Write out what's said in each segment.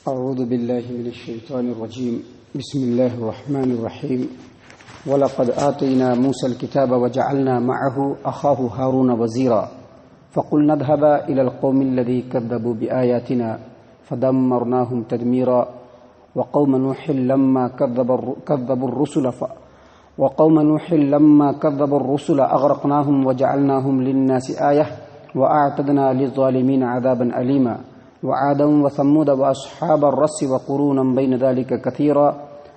أعوذ بالله من الشيطان الرجيم. بسم الله الرحمن الرحيم. ولقد آتينا موسى الكتاب وجعلنا معه أخاه هارون وزيرا فقلنا اذهبا إلى القوم الذي كذبوا بآياتنا فدمرناهم تدميرا وقوم نوح لما كذبوا الرسل أغرقناهم وجعلناهم للناس آية وأعتدنا للظالمين عذابا أليما وعادا وثمود وأصحاب الرس وقرونا بين ذلك كثيرا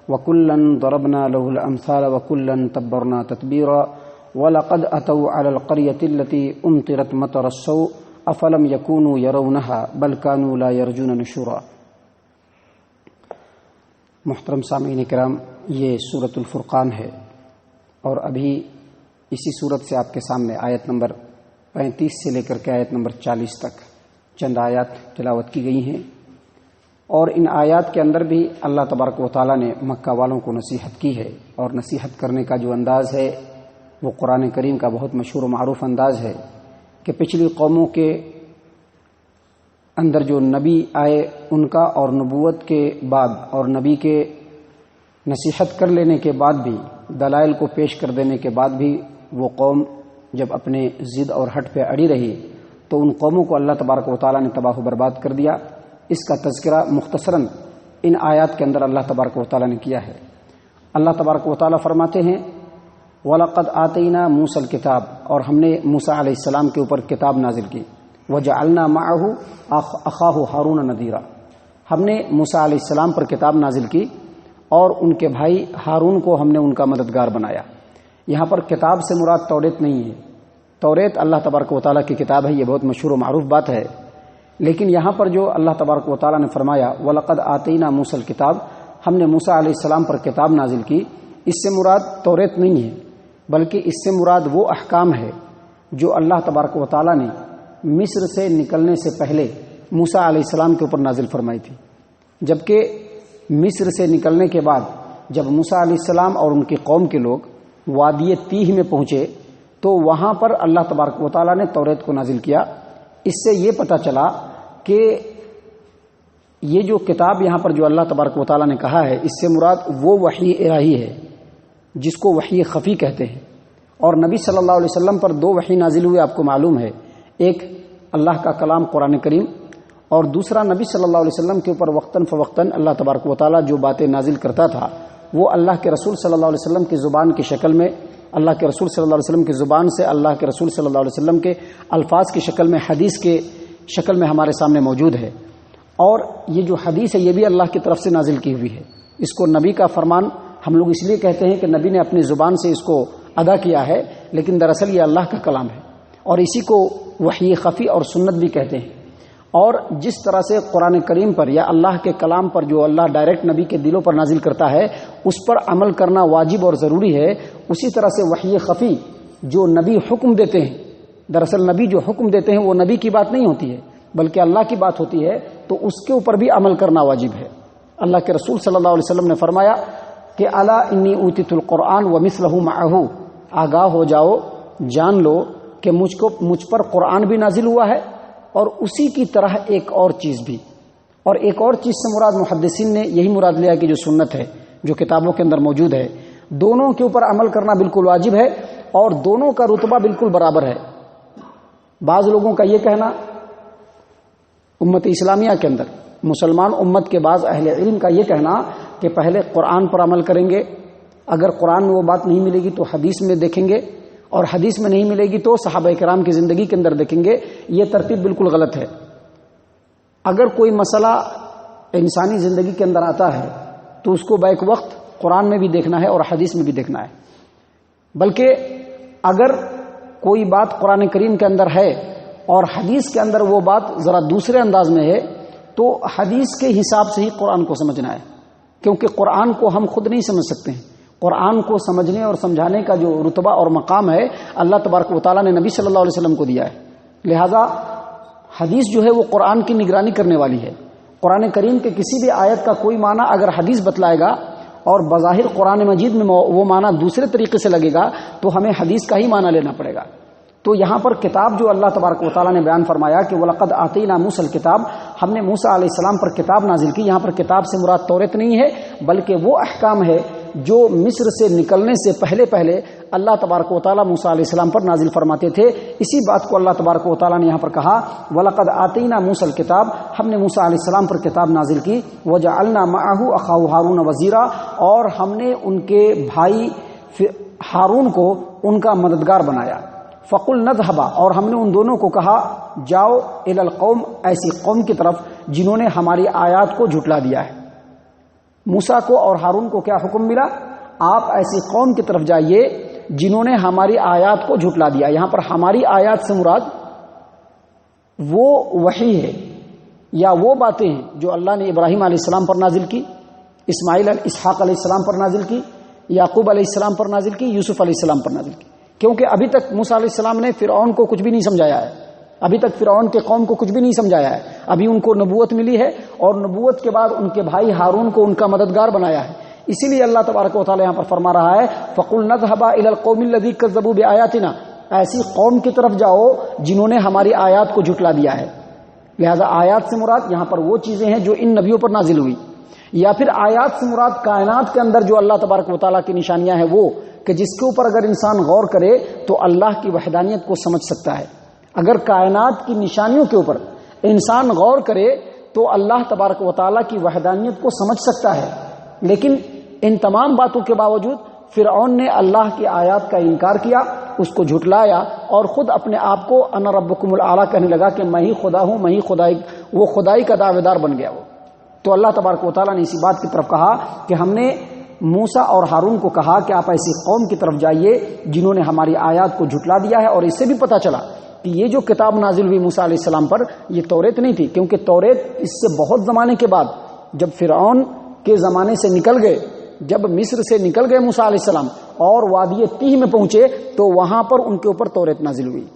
وكلا ضربنا له الأمثال وكلا تبرنا تتبيرا ولقد أتوا على القرية التي أمطرت مطر السوء أفلم يكونوا يرونها بل كانوا لا يرجون نشورا. محترم سامعین کرام، یہ سورۃ الفرقان ہے اور ابھی اسی سورت سے آپ کے سامنے آیت نمبر 35 سے لے کر کے آیت نمبر 40 تک چند آیات تلاوت کی گئی ہیں، اور ان آیات کے اندر بھی اللہ تبارک و تعالیٰ نے مکہ والوں کو نصیحت کی ہے، اور نصیحت کرنے کا جو انداز ہے وہ قرآن کریم کا بہت مشہور و معروف انداز ہے کہ پچھلی قوموں کے اندر جو نبی آئے ان کا اور نبوت کے بعد اور نبی کے نصیحت کر لینے کے بعد بھی، دلائل کو پیش کر دینے کے بعد بھی وہ قوم جب اپنے ضد اور ہٹ پہ اڑی رہی تو ان قوموں کو اللہ تبارک و تعالیٰ نے تباہ و برباد کر دیا. اس کا تذکرہ مختصراً ان آیات کے اندر اللہ تبارک و تعالیٰ نے کیا ہے. اللہ تبارک و تعالیٰ فرماتے ہیں وَلَقَدْ آتَيْنَا مُوسَى الْكِتَابَ، اور ہم نے موسیٰ علیہ السلام کے اوپر کتاب نازل کی. وَجَعَلْنَا مَعَهُ أَخَاهُ هَارُونَ نَذِيرًا، ہم نے موسیٰ علیہ السلام پر کتاب نازل کی اور ان کے بھائی ہارون کو ہم نے ان کا مددگار بنایا. یہاں پر کتاب سے مراد توریت نہیں ہے. توریت اللہ تبارک و تعالیٰ کی کتاب ہے، یہ بہت مشہور و معروف بات ہے، لیکن یہاں پر جو اللہ تبارک و تعالیٰ نے فرمایا وَلَقَدْ آتَيْنَا مُوسَى الْكِتَابَ، ہم نے موسیٰ علیہ السلام پر کتاب نازل کی، اس سے مراد توریت نہیں ہے، بلکہ اس سے مراد وہ احکام ہے جو اللہ تبارک و تعالیٰ نے مصر سے نکلنے سے پہلے موسیٰ علیہ السلام کے اوپر نازل فرمائی تھی. جبکہ مصر سے نکلنے کے بعد جب موسیٰ علیہ السلام اور ان کی قوم کے لوگ وادی تیہ میں پہنچے تو وہاں پر اللہ تبارک و تعالیٰ نے توریت کو نازل کیا. اس سے یہ پتہ چلا کہ یہ جو کتاب یہاں پر جو اللہ تبارک و تعالیٰ نے کہا ہے، اس سے مراد وہ وحی الہی ہے جس کو وحی خفی کہتے ہیں. اور نبی صلی اللہ علیہ وسلم پر دو وحی نازل ہوئے، آپ کو معلوم ہے، ایک اللہ کا کلام قرآن کریم، اور دوسرا نبی صلی اللہ علیہ وسلم کے اوپر وقتاً فوقتاً اللہ تبارک و تعالیٰ جو باتیں نازل کرتا تھا وہ اللہ کے رسول صلی اللہ علیہ وسلم کی زبان کی شکل میں، اللہ کے رسول صلی اللہ علیہ وسلم کی زبان سے اللہ کے رسول صلی اللہ علیہ وسلم کے الفاظ کی شکل میں، حدیث کے شکل میں ہمارے سامنے موجود ہے. اور یہ جو حدیث ہے یہ بھی اللہ کی طرف سے نازل کی ہوئی ہے. اس کو نبی کا فرمان ہم لوگ اس لیے کہتے ہیں کہ نبی نے اپنی زبان سے اس کو ادا کیا ہے، لیکن دراصل یہ اللہ کا کلام ہے، اور اسی کو وحی خفی اور سنت بھی کہتے ہیں. اور جس طرح سے قرآن کریم پر یا اللہ کے کلام پر جو اللہ ڈائریکٹ نبی کے دلوں پر نازل کرتا ہے اس پر عمل کرنا واجب اور ضروری ہے، اسی طرح سے وحی خفی جو نبی حکم دیتے ہیں، دراصل نبی جو حکم دیتے ہیں وہ نبی کی بات نہیں ہوتی ہے بلکہ اللہ کی بات ہوتی ہے، تو اس کے اوپر بھی عمل کرنا واجب ہے. اللہ کے رسول صلی اللہ علیہ وسلم نے فرمایا کہ الا انی اوتیت القرآن ومثلہ معہ، آگاہ ہو جاؤ، جان لو کہ مجھ پر قرآن بھی نازل ہوا ہے اور اسی کی طرح ایک اور چیز بھی. اور ایک اور چیز سے مراد محدثین نے یہی مراد لیا کہ جو سنت ہے جو کتابوں کے اندر موجود ہے، دونوں کے اوپر عمل کرنا بالکل واجب ہے اور دونوں کا رتبہ بالکل برابر ہے. بعض لوگوں کا یہ کہنا امت اسلامیہ کے اندر، مسلمان امت کے بعض اہل علم کا یہ کہنا کہ پہلے قرآن پر عمل کریں گے، اگر قرآن میں وہ بات نہیں ملے گی تو حدیث میں دیکھیں گے، اور حدیث میں نہیں ملے گی تو صحابہ کرام کی زندگی کے اندر دیکھیں گے. یہ ترتیب بالکل غلط ہے. اگر کوئی مسئلہ انسانی زندگی کے اندر آتا ہے تو اس کو بیک وقت قرآن میں بھی دیکھنا ہے اور حدیث میں بھی دیکھنا ہے. بلکہ اگر کوئی بات قرآن کریم کے اندر ہے اور حدیث کے اندر وہ بات ذرا دوسرے انداز میں ہے تو حدیث کے حساب سے ہی قرآن کو سمجھنا ہے، کیونکہ قرآن کو ہم خود نہیں سمجھ سکتے ہیں. قرآن کو سمجھنے اور سمجھانے کا جو رتبہ اور مقام ہے اللہ تبارک و تعالیٰ نے نبی صلی اللہ علیہ وسلم کو دیا ہے. لہذا حدیث جو ہے وہ قرآن کی نگرانی کرنے والی ہے. قرآن کریم کے کسی بھی آیت کا کوئی معنی اگر حدیث بتلائے گا اور بظاہر قرآن مجید میں وہ معنی دوسرے طریقے سے لگے گا تو ہمیں حدیث کا ہی معنی لینا پڑے گا. تو یہاں پر کتاب جو اللہ تبارک و تعالیٰ نے بیان فرمایا کہ وَلَقَدْ آتَيْنَا مُوسَى الْكِتَابَ، ہم نے موسیٰ علیہ السلام پر کتاب نازل کی. یہاں پر کتاب سے مراد توریت نہیں ہے بلکہ وہ احکام ہے جو مصر سے نکلنے سے پہلے اللہ تبارک و تعالیٰ موسیٰ علیہ السلام پر نازل فرماتے تھے. اسی بات کو اللہ تبارک و تعالیٰ نے یہاں پر کہا وَلَقَدْ آتَيْنَا مُوسَى الْكِتَابَ، ہم نے موسیٰ علیہ السلام پر کتاب نازل کی. وَجَعَلْنَا مَعَهُ أَخَاهُ هَارُونَ وَزِيرًا، اور ہم نے ان کے بھائی ہارون کو ان کا مددگار بنایا. فَقُلْنَا اذْهَبَا، اور ہم نے ان دونوں کو کہا جاؤ إِلَى الْقَوْمِ، ایسی قوم کی طرف جنہوں نے ہماری آیات کو جھٹلا دیا ہے. موسیٰ کو اور ہارون کو کیا حکم ملا؟ آپ ایسی قوم کی طرف جائیے جنہوں نے ہماری آیات کو جھٹلا دیا. یہاں پر ہماری آیات سے مراد وہ وحی ہے یا وہ باتیں ہیں جو اللہ نے ابراہیم علیہ السلام پر نازل کی، اسماعیل اسحاق علیہ السلام پر نازل کی، یعقوب علیہ السلام پر نازل کی، یوسف علیہ السلام پر نازل کی. کیونکہ ابھی تک موسیٰ علیہ السلام نے فرعون کو کچھ بھی نہیں سمجھایا ہے، ابھی تک فرعون کے قوم کو کچھ بھی نہیں سمجھایا ہے. ابھی ان کو نبوت ملی ہے اور نبوت کے بعد ان کے بھائی ہارون کو ان کا مددگار بنایا ہے. اسی لیے اللہ تبارک و تعالیٰ یہاں پر فرما رہا ہے فَقُلْنَا اذْهَبَا إِلَى الْقَوْمِ الَّذِينَ كَذَّبُوا بِآيَاتِنَا، ایسی قوم کی طرف جاؤ جنہوں نے ہماری آیات کو جھٹلا دیا ہے. لہذا آیات سے مراد یہاں پر وہ چیزیں ہیں جو ان نبیوں پر نازل ہوئی، یا پھر آیات سے مراد کائنات کے اندر جو اللہ تبارک و تعالیٰ کی نشانیاں ہیں وہ کہ جس کے اوپر اگر انسان غور کرے تو اللہ کی وحدانیت کو سمجھ سکتا ہے. اگر کائنات کی نشانیوں کے اوپر انسان غور کرے تو اللہ تبارک و تعالیٰ کی وحدانیت کو سمجھ سکتا ہے. لیکن ان تمام باتوں کے باوجود فرعون نے اللہ کی آیات کا انکار کیا، اس کو جھٹلایا اور خود اپنے آپ کو انا ربکم الاعلی کہنے لگا کہ میں ہی خدا ہوں، میں ہی خدائی، وہ خدائی کا دعوے دار بن گیا وہ. تو اللہ تبارک و تعالیٰ نے اسی بات کی طرف کہا کہ ہم نے موسیٰ اور ہارون کو کہا کہ آپ ایسی قوم کی طرف جائیے جنہوں نے ہماری آیات کو جھٹلا دیا ہے. اور اس سے بھی پتہ چلا کہ یہ جو کتاب نازل ہوئی موسیٰ علیہ السلام پر یہ توریت نہیں تھی، کیونکہ توریت اس سے بہت زمانے کے بعد جب فرعون کے زمانے سے نکل گئے، جب مصر سے نکل گئے موسیٰ علیہ السلام اور وادی تیہ میں پہنچے تو وہاں پر ان کے اوپر توریت نازل ہوئی.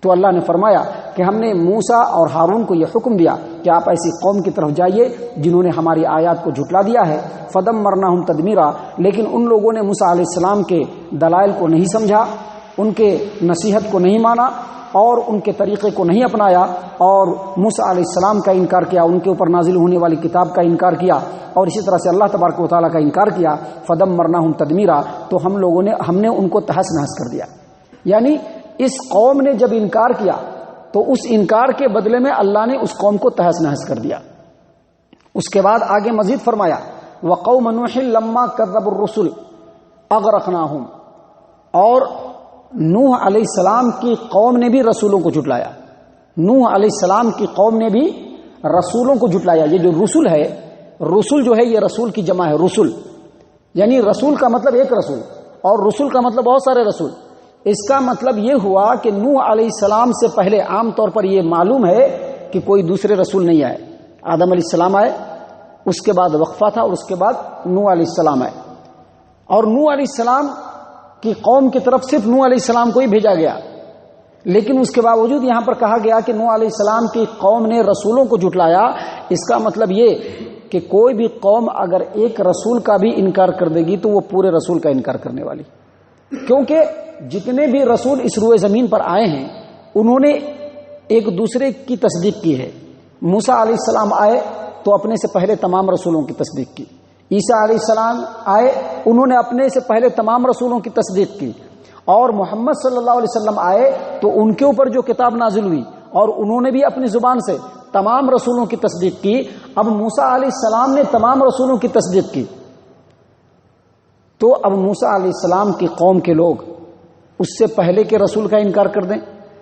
تو اللہ نے فرمایا کہ ہم نے موسیٰ اور ہارون کو یہ حکم دیا کہ آپ ایسی قوم کی طرف جائیے جنہوں نے ہماری آیات کو جھٹلا دیا ہے. فَدَمَّرْنَاهُمْ تَدْمِيرًا، لیکن ان لوگوں نے موسیٰ علیہ السلام کے دلائل کو نہیں سمجھا، ان کے نصیحت کو نہیں مانا اور ان کے طریقے کو نہیں اپنایا اور موسیٰ علیہ السلام کا انکار کیا، ان کے اوپر نازل ہونے والی کتاب کا انکار کیا اور اسی طرح سے اللہ تبارک و تعالیٰ کا انکار کیا. فَدَمَّرْنَاهُمْ تَدْمِيرًا، تو ہم نے ان کو تہس نہس کر دیا. یعنی اس قوم نے جب انکار کیا تو اس انکار کے بدلے میں اللہ نے اس قوم کو تہس نہس کر دیا. اس کے بعد آگے مزید فرمایا وَقَوْمَ نُوحٍ لَمَّا كَذَّبُوا الرُّسُلَ أَغْرَقْنَاهُمْ، اور نوح علیہ السلام کی قوم نے بھی رسولوں کو جھٹلایا. نوح علیہ السلام کی قوم نے بھی رسولوں کو جھٹلایا. یہ جو رسول ہے، رسول جو ہے یہ رسول کی جمع ہے. رسول یعنی رسول کا مطلب ایک رسول اور رسول کا مطلب بہت سارے رسول. اس کا مطلب یہ ہوا کہ نوح علیہ السلام سے پہلے عام طور پر یہ معلوم ہے کہ کوئی دوسرے رسول نہیں آئے. آدم علیہ السلام آئے، اس کے بعد وقفہ تھا اور اس کے بعد نوح علیہ السلام آئے. اور نوح علیہ السلام کی قوم کی طرف صرف نوح علیہ السلام کو ہی بھیجا گیا. لیکن اس کے باوجود یہاں پر کہا گیا کہ نوح علیہ السلام کی قوم نے رسولوں کو جھٹلایا. اس کا مطلب یہ کہ کوئی بھی قوم اگر ایک رسول کا بھی انکار کر دے گی تو وہ پورے رسول کا انکار کرنے والی، کیونکہ جتنے بھی رسول اس روئے زمین پر آئے ہیں انہوں نے ایک دوسرے کی تصدیق کی ہے. موسیٰ علیہ السلام آئے تو اپنے سے پہلے تمام رسولوں کی تصدیق کی. عیسیٰ علیہ السلام آئے، انہوں نے اپنے سے پہلے تمام رسولوں کی تصدیق کی. اور محمد صلی اللہ علیہ وسلم آئے تو ان کے اوپر جو کتاب نازل ہوئی اور انہوں نے بھی اپنی زبان سے تمام رسولوں کی تصدیق کی. اب موسیٰ علیہ السلام نے تمام رسولوں کی تصدیق کی تو اب موسیٰ علیہ السلام کی قوم کے لوگ اس سے پہلے کے رسول کا انکار کر دیں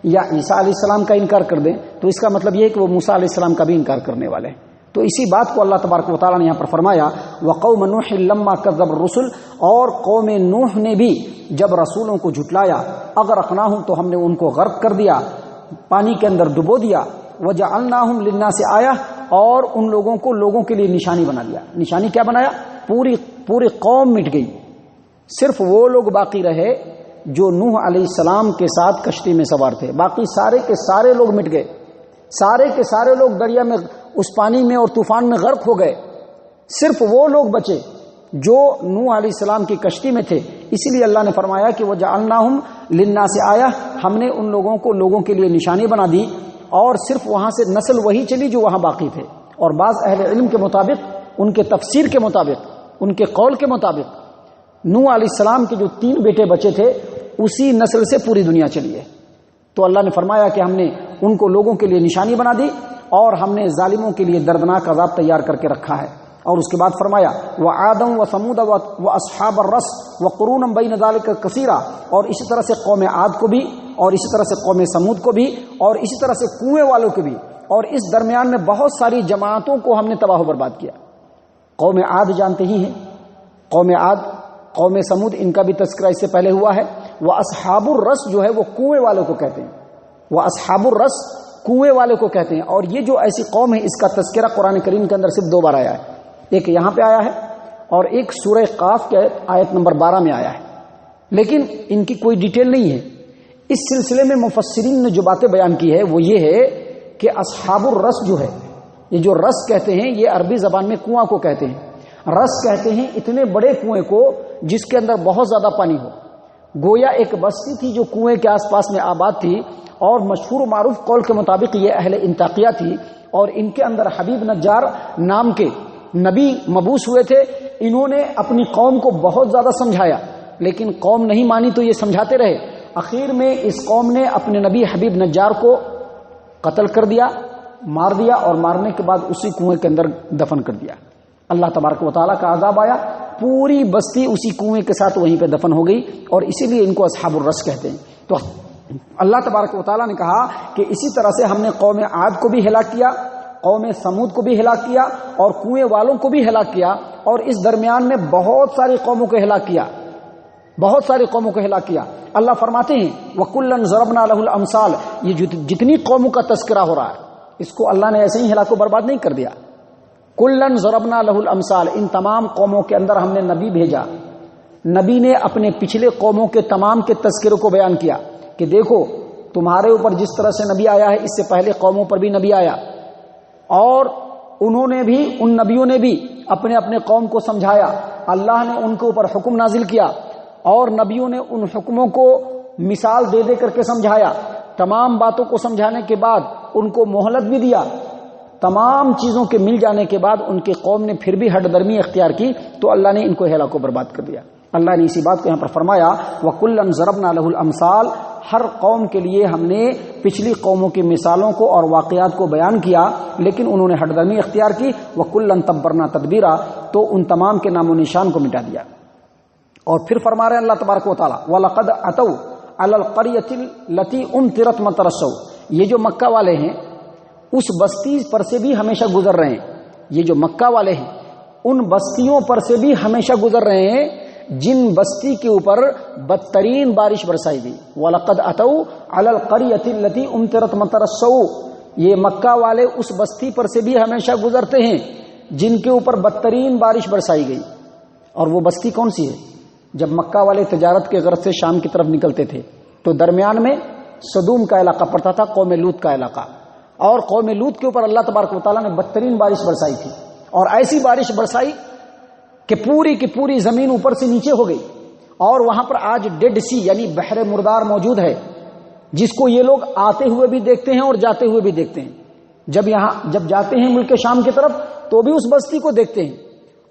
یا عیسیٰ علیہ السلام کا انکار کر دیں تو اس کا مطلب یہ ہے کہ وہ موسیٰ علیہ السلام کا بھی انکار کرنے والے ہیں. تو اسی بات کو اللہ تبارک و تعالیٰ نے یہاں پر فرمایا وَقَوْمَ نُوحٍ لَمَّا كَذَّبَ الرُّسُلَ، اور قوم نوح نے بھی جب رسولوں کو جھٹلایا اغرقناہم، تو ہم نے ان کو غرق کر دیا، پانی کے اندر ڈبو دیا. وَجَعَلْنَاهُمْ لِلنَّاسِ آیَةً، اور ان لوگوں کو لوگوں کے لیے نشانی بنا دیا. نشانی کیا بنایا؟ پوری قوم مٹ گئی، صرف وہ لوگ باقی رہے جو نوح علیہ السلام کے ساتھ کشتی میں سوار تھے. باقی سارے کے سارے لوگ مٹ گئے، سارے کے سارے لوگ دریا میں اس پانی میں اور طوفان میں غرق ہو گئے. صرف وہ لوگ بچے جو نوح علیہ السلام کی کشتی میں تھے. اسی لیے اللہ نے فرمایا کہ وَجَعَلْنَاهُمْ لِلنَّاسِ آیَةً، ہم نے ان لوگوں کو لوگوں کے لیے نشانی بنا دی. اور صرف وہاں سے نسل وہی چلی جو وہاں باقی تھے. اور بعض اہل علم کے مطابق، ان کے تفسیر کے مطابق، ان کے قول کے مطابق، نوح علیہ السلام کے جو 3 بیٹے بچے تھے اسی نسل سے پوری دنیا چلی ہے. تو اللہ نے فرمایا کہ ہم نے ان کو لوگوں کے لیے نشانی بنا دی اور ہم نے ظالموں کے لیے دردناک عذاب تیار کر کے رکھا ہے. اور اس کے بعد فرمایا وعادا وثمود واصحاب الرس وقرونا بین ذلک کثیرا، اور اسی طرح سے قوم عاد کو بھی، اور اسی طرح سے قوم سمود کو بھی، اور اسی طرح سے کنویں والوں کو بھی، اور اس درمیان میں بہت ساری جماعتوں کو ہم نے تباہ و برباد کیا. قوم عاد جانتے ہی ہیں، قوم عاد، قوم سمود، ان کا بھی تذکرہ اس سے پہلے ہوا ہے. واصحاب الرس جو ہے وہ کنویں والوں کو کہتے ہیں، واصحاب الرس کنویں والے کو کہتے ہیں. اور یہ جو ایسی قوم ہے اس کا تذکرہ قرآن کریم کے اندر صرف 2 بار آیا ہے. ایک یہاں پہ آیا ہے اور ایک سورہ قاف کے آیت نمبر 12 میں آیا ہے، لیکن ان کی کوئی ڈیٹیل نہیں ہے. اس سلسلے میں مفسرین نے جو باتیں بیان کی ہے وہ یہ ہے کہ اصحاب الرس جو ہے، یہ جو رس کہتے ہیں یہ عربی زبان میں کنواں کو کہتے ہیں. رس کہتے ہیں اتنے بڑے کنویں کو جس کے اندر بہت زیادہ پانی ہو. گویا ایک بستی تھی جو کنویں کے آس پاس میں آباد تھی، اور مشہور و معروف قول کے مطابق یہ اہل انطاکیہ تھی، اور ان کے اندر حبیب نجار نام کے نبی مبعوث ہوئے تھے. انہوں نے اپنی قوم کو بہت زیادہ سمجھایا، لیکن قوم نہیں مانی تو یہ سمجھاتے رہے. اخیر میں اس قوم نے اپنے نبی حبیب نجار کو قتل کر دیا، مار دیا، اور مارنے کے بعد اسی کنویں کے اندر دفن کر دیا. اللہ تبارک و تعالیٰ کا عذاب آیا، پوری بستی اسی کنویں کے ساتھ وہیں پہ دفن ہو گئی، اور اسی لیے ان کو اصحاب الرس کہتے ہیں. تو اللہ تبارک و تعالیٰ نے کہا کہ اسی طرح سے ہم نے قوم عاد کو بھی ہلاک کیا، قوم سمود کو بھی ہلاک کیا، اور کنویں والوں کو بھی ہلاک کیا، اور اس درمیان میں بہت ساری قوموں کو ہلاک کیا، بہت ساری قوموں کو ہلاک کیا. اللہ فرماتے ہیں وَكُلًّا ضَرَبْنَا لَهُ الْأَمْثَالَ، یہ جتنی قوموں کا تذکرہ ہو رہا ہے اس کو اللہ نے ایسے ہی ہلاک و برباد نہیں کر دیا. کُلًّا ضَرَبْنَا لَهُ الْأَمْثَالَ، ان تمام قوموں کے اندر ہم نے نبی بھیجا. نبی نے اپنے پچھلے قوموں کے تمام کے تذکروں کو بیان کیا کہ دیکھو تمہارے اوپر جس طرح سے نبی آیا ہے اس سے پہلے قوموں پر بھی نبی آیا، اور انہوں نے بھی، ان نبیوں نے بھی اپنے اپنے قوم کو سمجھایا. اللہ نے ان کے اوپر حکم نازل کیا، اور نبیوں نے ان حکموں کو مثال دے دے کر کے سمجھایا. تمام باتوں کو سمجھانے کے بعد ان کو مہلت بھی دیا. تمام چیزوں کے مل جانے کے بعد ان کی قوم نے پھر بھی ہٹ درمی اختیار کی تو اللہ نے ان کو ہلاک و برباد کر دیا. اللہ نے اسی بات کو یہاں پر فرمایا وَكُلًّا ضَرَبْنَا لَهُ الْأَمْثَالَ، ہر قوم کے لیے ہم نے پچھلی قوموں کی مثالوں کو اور واقعات کو بیان کیا، لیکن انہوں نے ہٹ درمی اختیار کی. وَكُلًّا تَبَّرْنَا تَدْبِيرًا، تو ان تمام کے نام و نشان کو مٹا دیا. اور پھر فرما رہے ہیں اللہ تبارک و تعالیٰ وَلَقَدْ أَتَوْا عَلَى الْقَرْيَةِ الَّتِي أُمْطِرَتْ مَطَرَ السَّوْءِ، یہ جو مکہ والے ہیں اس بستی پر سے بھی ہمیشہ گزر رہے ہیں. یہ جو مکہ والے ہیں ان بستیوں پر سے بھی ہمیشہ گزر رہے ہیں جن بستی کے اوپر بدترین بارش برسائی گئی. وَلَقَدْ أَتَوْا عَلَى الْقَرْيَةِ الَّتِي أُمْطِرَتْ مَطَرَ السَّوْءِ، یہ مکہ والے اس بستی پر سے بھی ہمیشہ گزرتے ہیں جن کے اوپر بدترین بارش برسائی گئی. اور وہ بستی کون سی ہے؟ جب مکہ والے تجارت کے غرض سے شام کی طرف نکلتے تھے تو درمیان میں سدوم کا علاقہ پڑتا تھا، قوم لوط کا علاقہ، اور قوم لوط کے اوپر اللہ تبارک و تعالیٰ نے بدترین بارش برسائی تھی. اور ایسی بارش برسائی کہ پوری کی پوری زمین اوپر سے نیچے ہو گئی، اور وہاں پر آج ڈیڈ سی یعنی بحر مردار موجود ہے جس کو یہ لوگ آتے ہوئے بھی دیکھتے ہیں اور جاتے ہوئے بھی دیکھتے ہیں. جب جاتے ہیں ملک شام کی طرف تو بھی اس بستی کو دیکھتے ہیں،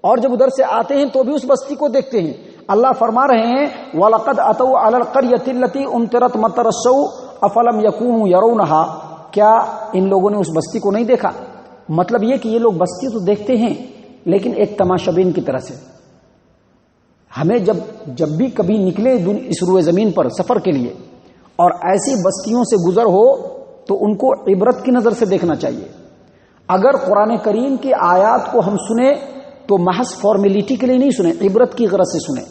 اور جب ادھر سے آتے ہیں تو بھی اس بستی کو دیکھتے ہیں. اللہ فرما رہے ہیں وَلَقَدْ أَتَوْا عَلَى الْقَرْيَةِ الَّتِي أُمْطِرَتْ مَطَرَ السَّوْءِ أَفَلَمْ يَكُونُوا يَرَوْنَهَا، کیا ان لوگوں نے اس بستی کو نہیں دیکھا؟ مطلب یہ کہ یہ لوگ بستی تو دیکھتے ہیں لیکن ایک تماشا بین کی طرح سے. ہمیں جب بھی کبھی نکلے اس روئے زمین پر سفر کے لیے اور ایسی بستیوں سے گزر ہو تو ان کو عبرت کی نظر سے دیکھنا چاہیے. اگر قرآن کریم کی آیات کو ہم سنیں تو محض فارمیلٹی کے لیے نہیں سنیں، عبرت کی غرض سے سنیں،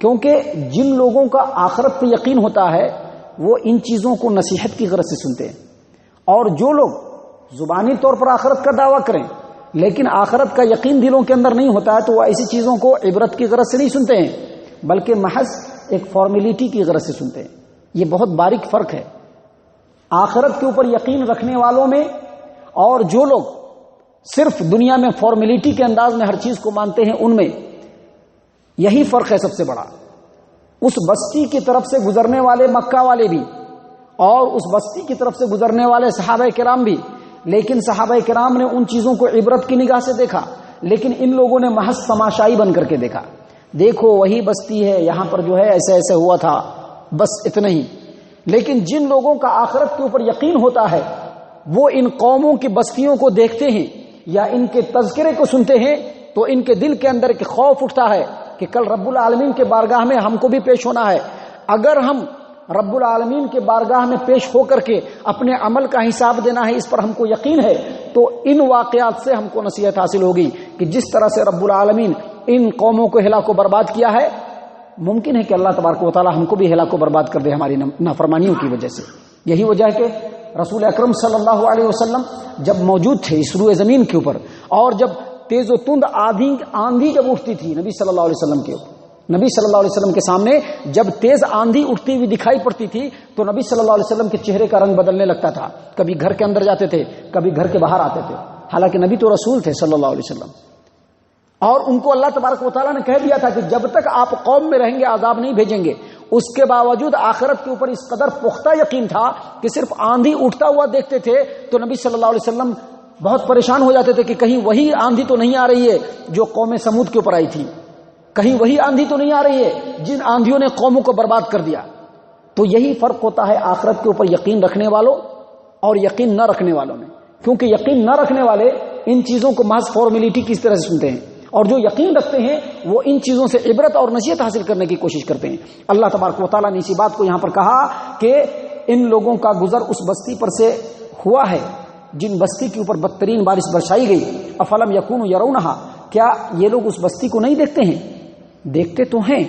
کیونکہ جن لوگوں کا آخرت پہ یقین ہوتا ہے وہ ان چیزوں کو نصیحت کی غرض سے سنتے ہیں. اور جو لوگ زبانی طور پر آخرت کا دعویٰ کریں لیکن آخرت کا یقین دلوں کے اندر نہیں ہوتا ہے تو وہ ایسی چیزوں کو عبرت کی غرض سے نہیں سنتے ہیں بلکہ محض ایک فارمیلٹی کی غرض سے سنتے ہیں. یہ بہت باریک فرق ہے آخرت کے اوپر یقین رکھنے والوں میں اور جو لوگ صرف دنیا میں فارمیلٹی کے انداز میں ہر چیز کو مانتے ہیں ان میں. یہی فرق ہے سب سے بڑا. اس بستی کی طرف سے گزرنے والے مکہ والے بھی اور اس بستی کی طرف سے گزرنے والے صحابہ کرام بھی، لیکن صحابہ کرام نے ان چیزوں کو عبرت کی نگاہ سے دیکھا، لیکن ان لوگوں نے محض تماشائی بن کر کے دیکھا. دیکھو وہی بستی ہے، یہاں پر جو ہے ایسے ایسے ہوا تھا، بس اتنا ہی. لیکن جن لوگوں کا آخرت کے اوپر یقین ہوتا ہے وہ ان قوموں کی بستیوں کو دیکھتے ہیں یا ان کے تذکرے کو سنتے ہیں تو ان کے دل کے اندر ایک خوف اٹھتا ہے کہ کل رب العالمین کے بارگاہ میں ہم کو بھی پیش ہونا ہے. اگر ہم رب العالمین کے بارگاہ میں پیش ہو کر کے اپنے عمل کا حساب دینا ہے، اس پر ہم کو یقین ہے، تو ان واقعات سے ہم کو نصیحت حاصل ہوگی کہ جس طرح سے رب العالمین ان قوموں کو ہلاک و برباد کیا ہے، ممکن ہے کہ اللہ تبارک و تعالی ہم کو بھی ہلاک و برباد کر دے ہماری نافرمانیوں کی وجہ سے. یہی وجہ ہے کہ رسول اکرم صلی اللہ علیہ وسلم جب موجود تھے اس روئے زمین کے اوپر، اور جب تیز و تند آندھی جب اٹھتی تھی نبی صلی اللہ علیہ وسلم کے اوپر، نبی صلی اللہ علیہ وسلم کے سامنے جب تیز آندھی اٹھتی ہوئی دکھائی پڑتی تھی تو نبی صلی اللہ علیہ وسلم کے چہرے کا رنگ بدلنے لگتا تھا. کبھی گھر کے اندر جاتے تھے، کبھی گھر کے باہر آتے تھے، حالانکہ نبی تو رسول تھے صلی اللہ علیہ وسلم. اور ان کو اللہ تبارک و تعالیٰ نے کہہ دیا تھا کہ جب تک آپ قوم میں رہیں گے عذاب نہیں بھیجیں گے. اس کے باوجود آخرت کے اوپر اس قدر پختہ یقین تھا کہ صرف آندھی اٹھتا ہوا دیکھتے تھے تو نبی صلی اللہ علیہ وسلم بہت پریشان ہو جاتے تھے کہ کہیں وہی آندھی تو نہیں آ رہی ہے جو قوم سمود کے اوپر آئی تھی، کہیں وہی آندھی تو نہیں آ رہی ہے جن آندھیوں نے قوموں کو برباد کر دیا. تو یہی فرق ہوتا ہے آخرت کے اوپر یقین رکھنے والوں اور یقین نہ رکھنے والوں میں. کیونکہ یقین نہ رکھنے والے ان چیزوں کو محض فارمیلٹی کی طرح سے سنتے ہیں، اور جو یقین رکھتے ہیں وہ ان چیزوں سے عبرت اور نصیحت حاصل کرنے کی کوشش کرتے ہیں. اللہ تبارک و تعالیٰ نے اسی بات کو یہاں پر کہا کہ ان لوگوں کا گزر اس بستی پر سے ہوا ہے جن بستی کے اوپر بدترین بارش برسائی گئی. افلم یکونوا یرونہا، کیا یہ لوگ اس بستی کو نہیں دیکھتے ہیں؟ دیکھتے تو ہیں.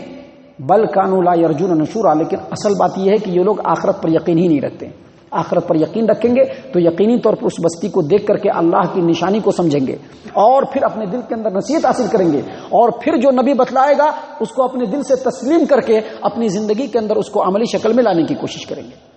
بل کانوا لا یرجون نشورا، لیکن اصل بات یہ ہے کہ یہ لوگ آخرت پر یقین ہی نہیں رکھتے. آخرت پر یقین رکھیں گے تو یقینی طور پر اس بستی کو دیکھ کر کے اللہ کی نشانی کو سمجھیں گے اور پھر اپنے دل کے اندر نصیحت حاصل کریں گے، اور پھر جو نبی بتلائے گا اس کو اپنے دل سے تسلیم کر کے اپنی زندگی کے اندر اس کو عملی شکل میں لانے کی کوشش کریں گے.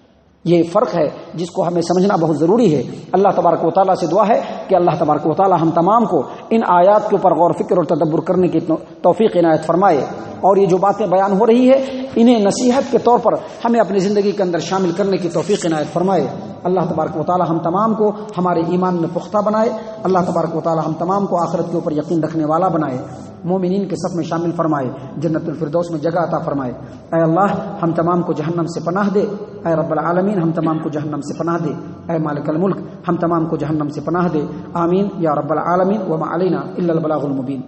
یہ فرق ہے جس کو ہمیں سمجھنا بہت ضروری ہے. اللہ تبارک و تعالیٰ سے دعا ہے کہ اللہ تبارک و تعالیٰ ہم تمام کو ان آیات کے اوپر غور و فکر اور تدبر کرنے کی توفیق عنایت فرمائے، اور یہ جو باتیں بیان ہو رہی ہے انہیں نصیحت کے طور پر ہمیں اپنی زندگی کے اندر شامل کرنے کی توفیق عنایت فرمائے. اللہ تبارک و تعالیٰ ہم تمام کو ہمارے ایمان میں پختہ بنائے. اللہ تبارک و تعالیٰ ہم تمام کو آخرت کے اوپر یقین رکھنے والا بنائے، مومنین کے صف میں شامل فرمائے، جنت الفردوس میں جگہ عطا فرمائے. اے اللہ ہم تمام کو جہنم سے پناہ دے. اے رب العالمین ہم تمام کو جہنم سے پناہ دے. اے مالک الملک ہم تمام کو جہنم سے پناہ دے. آمین یا رب العالمین. وما علینا الا البلاغ المبین.